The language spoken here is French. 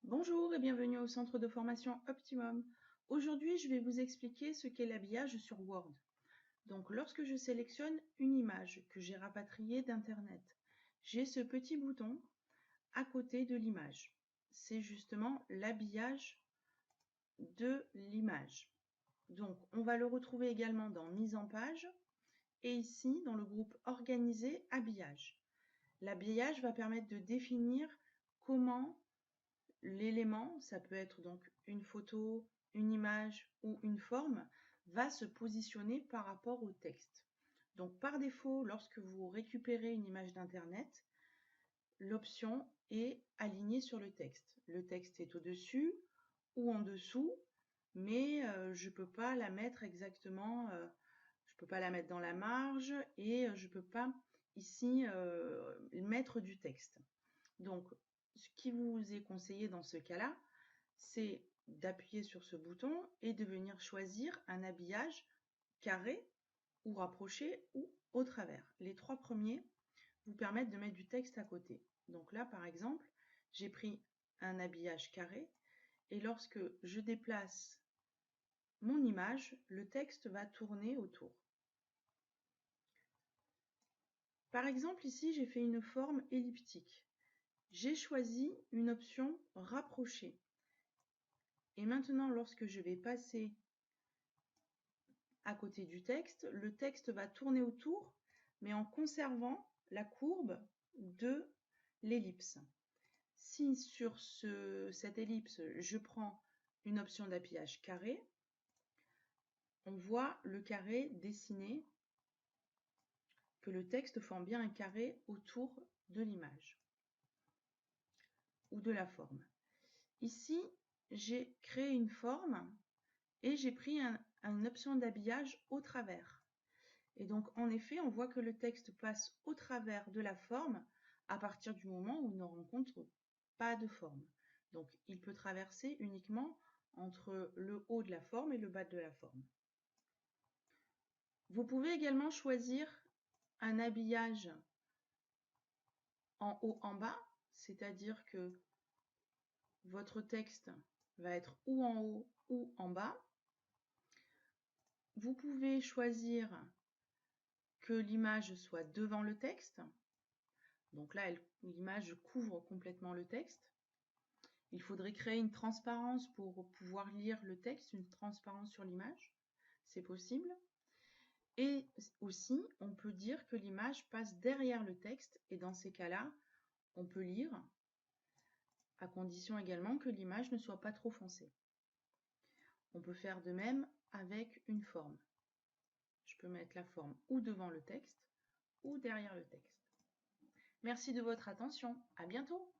Bonjour et bienvenue au centre de formation Optimum. Aujourd'hui, je vais vous expliquer ce qu'est l'habillage sur Word. Donc, lorsque je sélectionne une image que j'ai rapatriée d'Internet, j'ai ce petit bouton à côté de l'image. C'est justement l'habillage de l'image. Donc, on va le retrouver également dans Mise en page et ici dans le groupe Organiser, habillage. L'habillage va permettre de définir comment l'élément, ça peut être donc une photo, une image ou une forme, va se positionner par rapport au texte. Donc par défaut, lorsque vous récupérez une image d'Internet, l'option est alignée sur le texte. Le texte est au-dessus ou en dessous, mais je ne peux pas la mettre exactement, je ne peux pas la mettre dans la marge et je ne peux pas ici mettre du texte. Donc, ce qui vous est conseillé dans ce cas-là, c'est d'appuyer sur ce bouton et de venir choisir un habillage carré ou rapproché ou au travers. Les trois premiers vous permettent de mettre du texte à côté. Donc là, par exemple, j'ai pris un habillage carré et lorsque je déplace mon image, le texte va tourner autour. Par exemple, ici, j'ai fait une forme elliptique. J'ai choisi une option rapprochée. Et maintenant, lorsque je vais passer à côté du texte, le texte va tourner autour, mais en conservant la courbe de l'ellipse. Si sur cette ellipse, je prends une option d'habillage carré, on voit le carré dessiné, que le texte forme bien un carré autour de l'image ou de la forme. Ici, j'ai créé une forme et j'ai pris une option d'habillage au travers. Et donc, en effet, on voit que le texte passe au travers de la forme à partir du moment où il ne rencontre pas de forme. Donc, il peut traverser uniquement entre le haut de la forme et le bas de la forme. Vous pouvez également choisir un habillage en haut, en bas, c'est-à-dire que votre texte va être ou en haut ou en bas. Vous pouvez choisir que l'image soit devant le texte. Donc là, l'image couvre complètement le texte. Il faudrait créer une transparence pour pouvoir lire le texte, une transparence sur l'image. C'est possible. Et aussi, on peut dire que l'image passe derrière le texte. Et dans ces cas-là, on peut lire, à condition également que l'image ne soit pas trop foncée. On peut faire de même avec une forme. Je peux mettre la forme ou devant le texte ou derrière le texte. Merci de votre attention. À bientôt.